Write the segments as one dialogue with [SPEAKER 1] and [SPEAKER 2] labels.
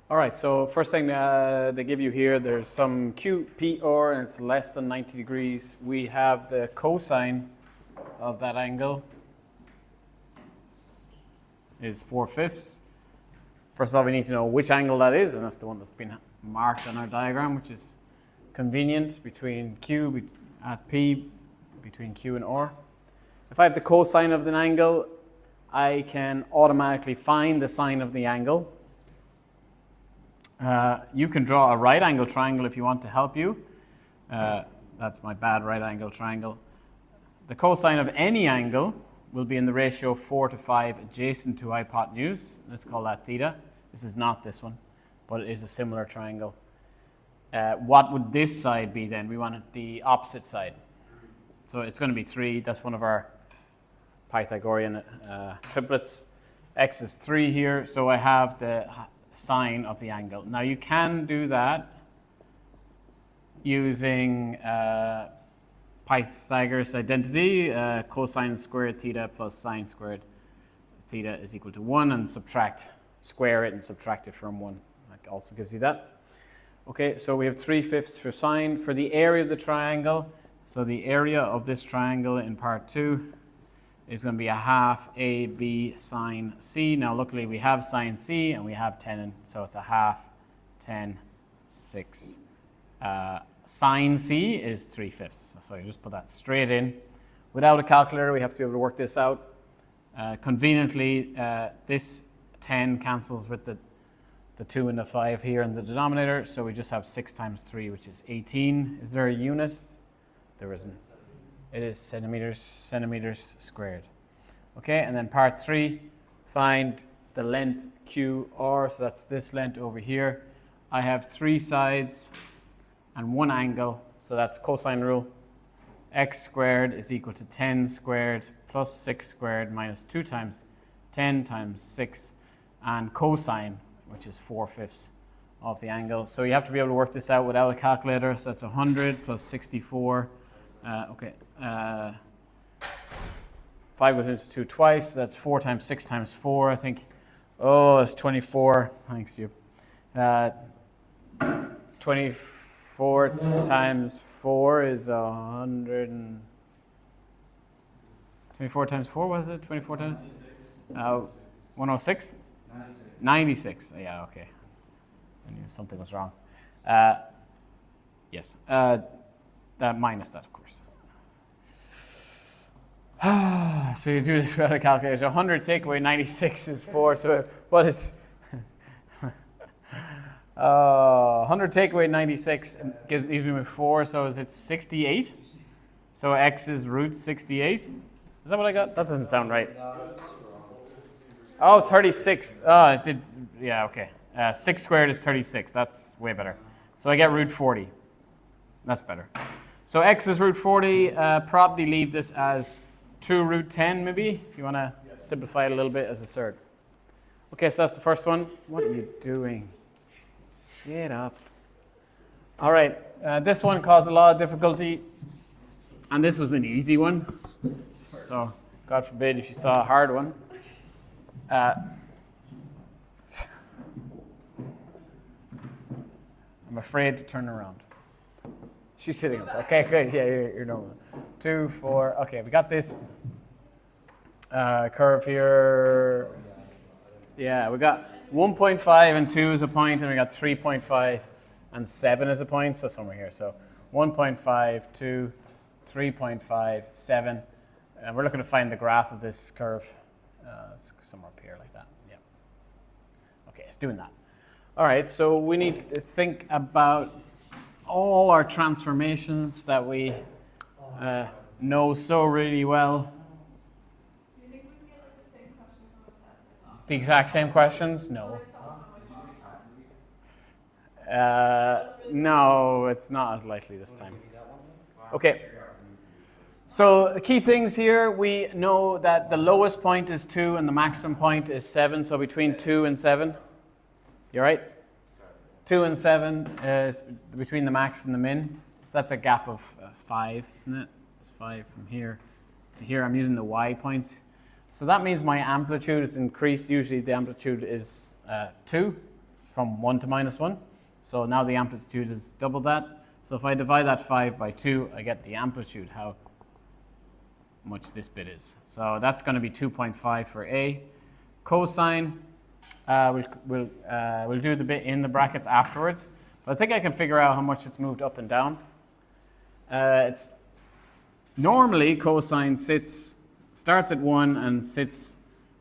[SPEAKER 1] All right, so first thing they give you here, there's some QPR and it's less than 90 degrees. We have the cosine of that angle is 4/5. First of all, we need to know which angle that is, and that's the one that's been marked on our diagram, which is convenient between Q at P, between Q and R. If I have the cosine of an angle, I can automatically find the sine of the angle. You can draw a right angle triangle if you want to help you. That's my bad right angle triangle. The cosine of any angle will be in the ratio 4:5 adjacent to hypotenuse. Let's call that theta. This is not this one, but it is a similar triangle. What would this side be then? We want the opposite side. So it's going to be 3. That's one of our Pythagorean triplets. X is 3 here, so I have the sine of the angle. Now you can do that using Pythagoras identity, cosine squared theta plus sine squared theta is equal to 1, and square it and subtract it from 1. That also gives you that. Okay, so we have 3/5 for sine. For the area of the triangle, so the area of this triangle in part 2 is going to be a half AB sine C. Now luckily we have sine C and we have 10, so it's a half 10, 6. Sine C is 3/5. So you just put that straight in. Without a calculator, we have to be able to work this out. Conveniently, this 10 cancels with the 2 and the 5 here in the denominator, so we just have 6 times 3, which is 18. Is there a unit? There isn't. It is centimeters squared. Okay, and then part 3, find the length QR, so that's this length over here. I have 3 sides and 1 angle, so that's cosine rule. X squared is equal to 10 squared plus 6 squared minus 2 times 10 times 6, and cosine, which is 4/5 of the angle. So you have to be able to work this out without a calculator. So that's 100 plus 64. 5 goes into 2 twice. So that's 4 times 6 times 4, I think. Oh, that's 24. Thanks, you. 24 times 4 is 100. 24 times 4, what is it? 24 times? 106? 96. Yeah, okay. I knew something was wrong. Yes. Minus that, of course. So you do this without a calculator. 100 take away 96 is 4. So what is 100 take away 96 gives even 4. So is it 68? So x is root 68. Is that what I got? That doesn't sound right. Oh, 36. Oh, it did. Yeah, okay. 6 squared is 36. That's way better. So I get root 40. That's better. So x is root 40. Probably leave this as 2 root 10, maybe, if you want to simplify it a little bit as a cert. Okay, so that's the first one. What are you doing? Sit up. All right. This one caused a lot of difficulty, and this was an easy one. So, God forbid if you saw a hard one. I'm afraid to turn around. She's sitting up. Okay, good. Yeah, you're normal. 2, 4. Okay, we got this curve here. Yeah, we got 1.5 and 2 as a point, and we got 3.5 and 7 as a point, so somewhere here. So 1.5, 2, 3.5, 7. And we're looking to find the graph of this curve. Somewhere up here like that. Yeah. Okay, it's doing that. All right, so we need to think about all our transformations that we know so really well.
[SPEAKER 2] Do you think we can get like the same questions on that?
[SPEAKER 1] The exact same questions? No. No, it's not as likely this time. Okay. So the key things here, we know that the lowest point is 2 and the maximum point is 7. So between 2 and 7. You all right? 2 and 7 is between the max and the min. So that's a gap of 5, isn't it? It's 5 from here to here. I'm using the y points. So that means my amplitude is increased. Usually the amplitude is 2 from 1 to minus 1. So now the amplitude is double that. So if I divide that 5 by 2, I get the amplitude, how much this bit is. So that's going to be 2.5 for A. Cosine, we'll do the bit in the brackets afterwards. But I think I can figure out how much it's moved up and down. It's normally cosine starts at 1 and sits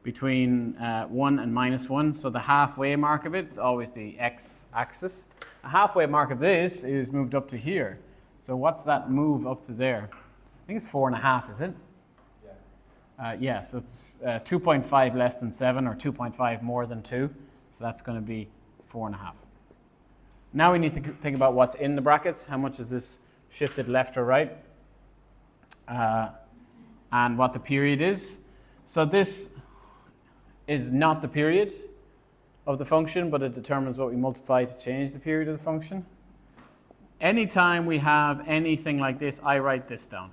[SPEAKER 1] between 1 and minus 1. So the halfway mark of it is always the x-axis. A halfway mark of this is moved up to here. So what's that move up to there? I think it's 4.5, is it? Yeah, so it's 2.5 less than 7 or 2.5 more than 2. So that's going to be 4.5. Now we need to think about what's in the brackets. How much is this shifted left or right? And what the period is. So this is not the period of the function, but it determines what we multiply to change the period of the function. Anytime we have anything like this, I write this down.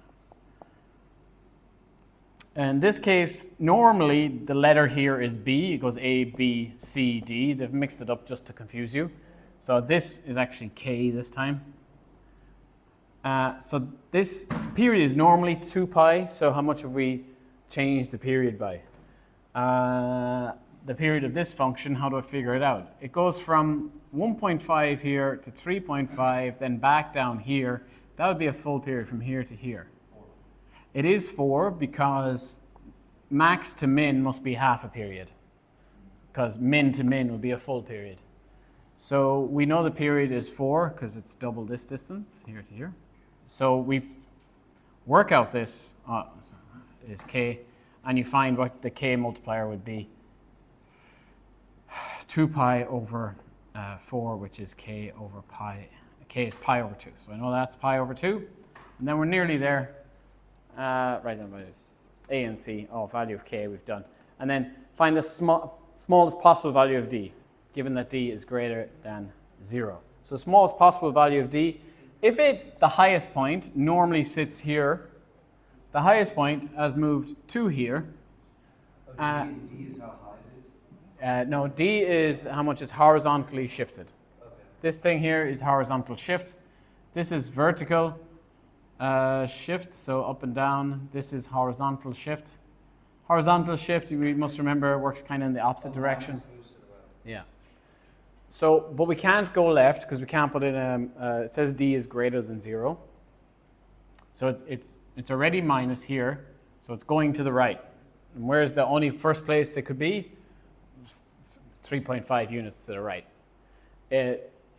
[SPEAKER 1] In this case, normally the letter here is B. It goes A, B, C, D. They've mixed it up just to confuse you. So this is actually K this time. So this period is normally 2 pi. So how much have we changed the period by? The period of this function, how do I figure it out? It goes from 1.5 here to 3.5, then back down here. That would be a full period from here to here. It is 4 because max to min must be half a period, because min to min would be a full period. So we know the period is 4 because it's double this distance, here to here. So we work out this is k, and you find what the k multiplier would be. 2 pi over 4, which is k over pi. K is pi over 2. So I know that's pi over 2. And then we're nearly there. Write down values A and C. Oh, value of k we've done. And then find the smallest possible value of d, given that d is greater than 0. So smallest possible value of d. If the highest point normally sits here, the highest point has moved to here.
[SPEAKER 3] D is how high it is?
[SPEAKER 1] No, d is how much is horizontally shifted.
[SPEAKER 3] Okay.
[SPEAKER 1] This thing here is horizontal shift. This is vertical shift, so up and down. This is horizontal shift. Horizontal shift, we must remember, works kind of in the opposite direction. Yeah. So, but we can't go left because we can't put in it says d is greater than 0. So it's already minus here, so it's going to the right. And where's the only first place it could be? 3.5 units to the right.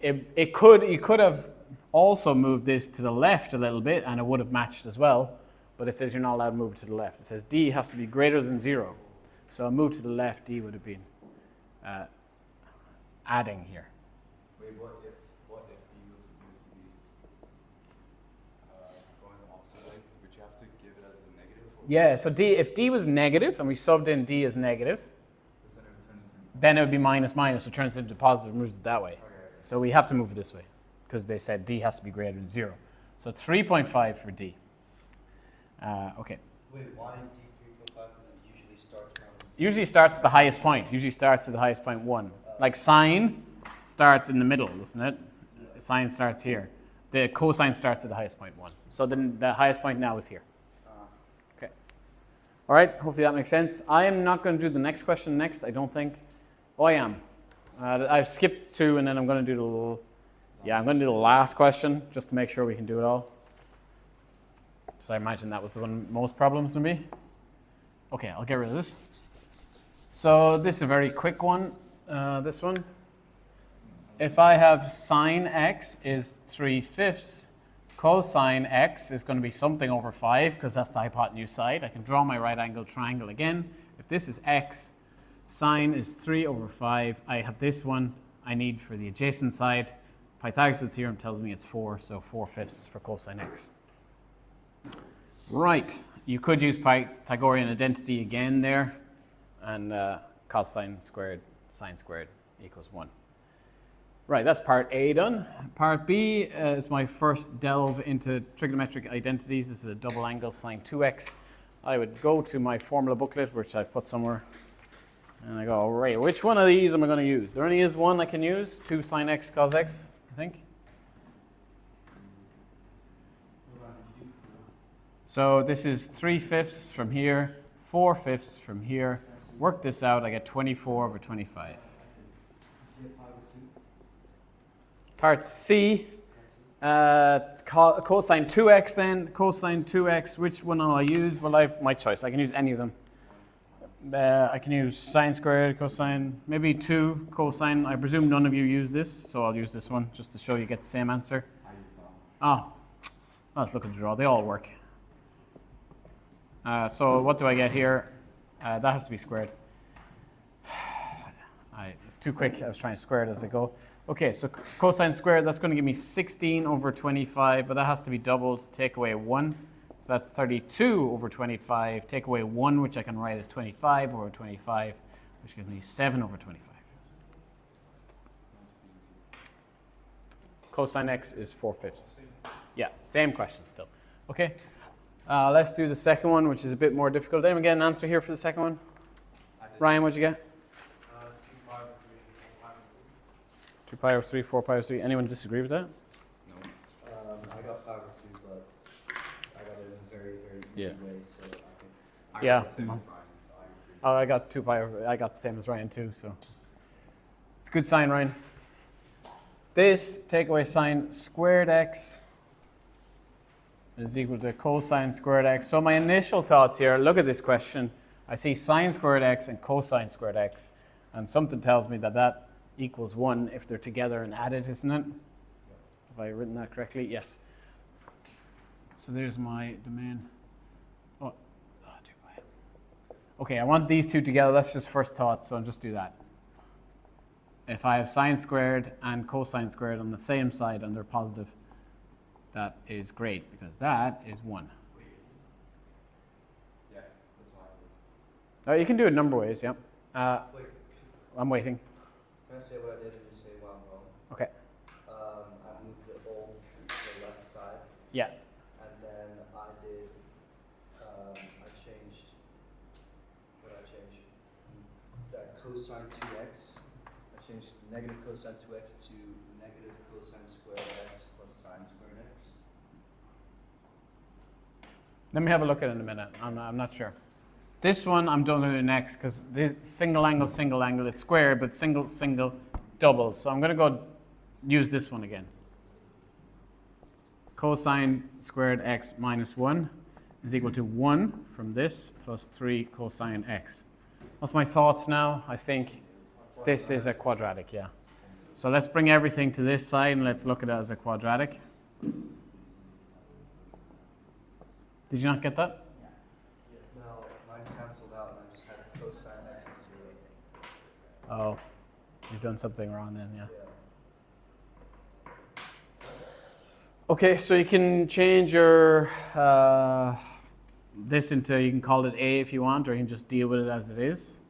[SPEAKER 1] You could have also moved this to the left a little bit and it would have matched as well, but it says you're not allowed to move it to the left. It says d has to be greater than 0. So a move to the left, d would have been adding here.
[SPEAKER 4] Wait, what if d was supposed to be going the opposite way? Would you have to give it as a negative?
[SPEAKER 1] Yeah, so if d was negative and we subbed in d as negative, then it would be minus minus, which turns into positive and moves it that way.
[SPEAKER 4] Okay.
[SPEAKER 1] So we have to move it this way because they said d has to be greater than 0. So 3.5 for d. Okay.
[SPEAKER 3] Wait, why is D 3.5? Because it usually starts from...
[SPEAKER 1] Usually starts at the highest point. Usually starts at the highest point 1. Like sine starts in the middle, doesn't it? Sine starts here. The cosine starts at the highest point 1. So then the highest point now is here. Okay. All right, hopefully that makes sense. I am not going to do the next question next, I don't think. Oh, I am. I've skipped 2 and then I'm going to do I'm going to do the last question just to make sure we can do it all. So I imagine that was the one most problems would be. Okay, I'll get rid of this. So this is a very quick one, this one. If I have sine x is 3/5, cosine x is going to be something over 5 because that's the hypotenuse side. I can draw my right angle triangle again. If this is x, sine is 3 over 5. I have this one I need for the adjacent side. Pythagoras' theorem tells me it's 4, so 4/5 for cosine x. Right, you could use Pythagorean identity again there, and cosine squared, sine squared equals 1. Right, that's part A done. Part B is my first delve into trigonometric identities. This is a double angle sine 2x. I would go to my formula booklet, which I've put somewhere And I go, all right, which one of these am I going to use? There only is one I can use, 2 sine x cos x, I think. So this is 3/5 from here, 4/5 from here. Work this out, I get 24 over 25. Part C, cosine 2x then, cosine 2x, which one will I use? Well, I have my choice, I can use any of them. I can use sine squared, cosine, maybe 2 cosine. I presume none of you use this, so I'll use this one just to show you get the same answer. Oh, let's look at the draw. They all work. So what do I get here? That has to be squared. It's too quick. I was trying to square it as I go. Okay, so cosine squared, that's going to give me 16 over 25, but that has to be doubled. Take away 1. So that's 32 over 25. Take away 1, which I can write as 25 over 25, which gives me 7 over 25. Cosine x is 4/5. Yeah, same question still. Okay, let's do the second one, which is a bit more difficult. Anyone get an answer here for the second one? Ryan, what'd you get? 2 pi over 3, 4 pi over 3. Anyone disagree with that?
[SPEAKER 3] I got pi over 2, but I got it in a very, very easy way, so I think.
[SPEAKER 1] Yeah. Oh, I got 2 pi over, I got the same as Ryan too, so. It's a good sign, Ryan. This, take away sine squared x is equal to cosine squared x. So my initial thoughts here, look at this question. I see sine squared x and cosine squared x, and something tells me that that equals 1 if they're together and added, isn't it? Have I written that correctly? Yes. So there's my domain. Oh, 2 pi. Okay, I want these two together. That's just first thought, so I'll just do that. If I have sine squared and cosine squared on the same side and they're positive, that is great because that is 1.
[SPEAKER 4] Yeah, that's why.
[SPEAKER 1] You can do it number ways, yeah.
[SPEAKER 3] Wait,
[SPEAKER 1] I'm waiting.
[SPEAKER 3] can I say what I did and you say why I'm wrong?
[SPEAKER 1] Okay.
[SPEAKER 3] I moved it all to the left side,
[SPEAKER 1] Yeah.
[SPEAKER 3] and then I did, I changed, what I changed? That cosine 2x, I changed negative cosine 2x to negative cosine squared x plus sine squared x.
[SPEAKER 1] Let me have a look at it in a minute. I'm not sure. This one I'm done with next because this single angle, it's square, but single, double. So I'm going to go use this one again. Cosine squared x minus 1 is equal to 1 from this plus 3 cosine x. What's my thoughts now? I think this is a quadratic, yeah. So let's bring everything to this side and let's look at it as a quadratic. Did you not get that?
[SPEAKER 3] No, mine canceled out and I just had cosine x is 0.
[SPEAKER 1] Oh, you've done something wrong then, yeah. Okay, so you can change your this into, you can call it A if you want, or you can just deal with it as it is.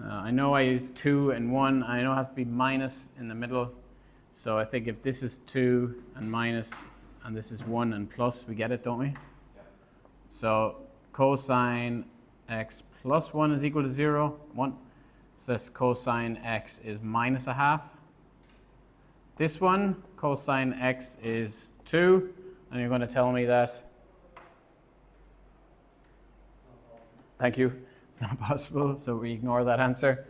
[SPEAKER 1] I know I use 2 and 1. I know it has to be minus in the middle. So I think if this is 2 and minus, and this is 1 and plus, we get it, don't we?
[SPEAKER 4] Yeah.
[SPEAKER 1] So cosine x plus 1 is equal to 0, 1. So this cosine x is minus a half. This one, cosine x is 2, and you're going to tell me that. Thank you. It's not possible, so we ignore that answer.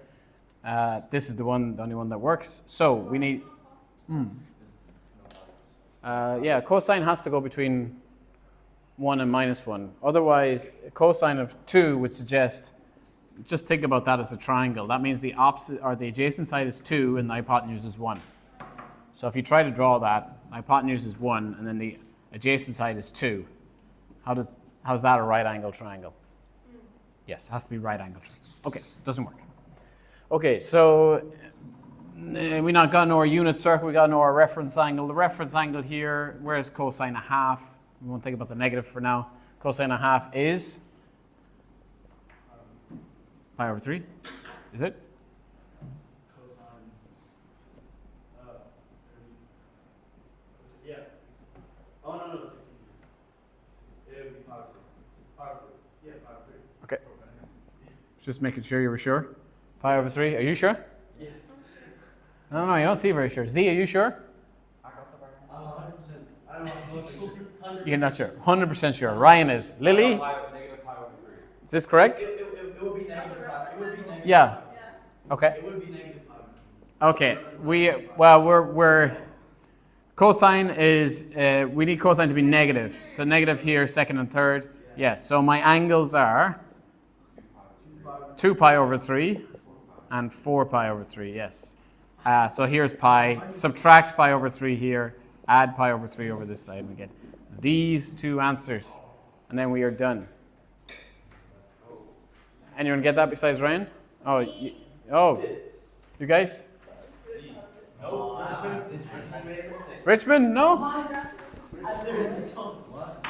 [SPEAKER 1] This is the only one that works. So we need. Yeah, cosine has to go between 1 and minus 1. Otherwise, cosine of 2 would suggest. Just think about that as a triangle. That means the opposite or the adjacent side is 2 and the hypotenuse is 1. So if you try to draw that, the hypotenuse is 1 and then the adjacent side is 2. How's that a right angle triangle? Yes, it has to be right angle triangle. Okay, doesn't work. Okay, so we not got no our unit circle, we got no our reference angle. The reference angle here, where is cosine a half? We won't think about the negative for now. Cosine a half is pi over 3, is it?
[SPEAKER 5] Yeah. Oh, no, it's 16 degrees. It would be pi over 6. Pi over 3. Yeah, pi over 3.
[SPEAKER 1] Okay. Just making sure you were sure. Pi over 3. Are you sure?
[SPEAKER 5] Yes.
[SPEAKER 1] I don't know. You don't seem very sure. Z, are you sure?
[SPEAKER 5] I got the right answer. 100%. I don't know how to
[SPEAKER 1] You're not sure. 100% sure. Ryan is. Lily,
[SPEAKER 4] Negative pi over 3.
[SPEAKER 1] is this correct?
[SPEAKER 5] It would be negative pi. It would be negative.
[SPEAKER 1] Yeah.
[SPEAKER 2] Yeah.
[SPEAKER 1] Okay.
[SPEAKER 5] It would be negative pi.
[SPEAKER 1] Okay. We're cosine is, we need cosine to be negative. So negative here, second and third. Yes. So my angles are 2 pi over 3 and 4 pi over 3. Yes. So here's pi. Subtract pi over 3 here. Add pi over 3 over this side. And we get these two answers. And then we are done. Anyone get that besides Ryan? Oh, you guys?
[SPEAKER 5] No, Richmond made a mistake.
[SPEAKER 1] Richmond? No?
[SPEAKER 5] I literally don't. What?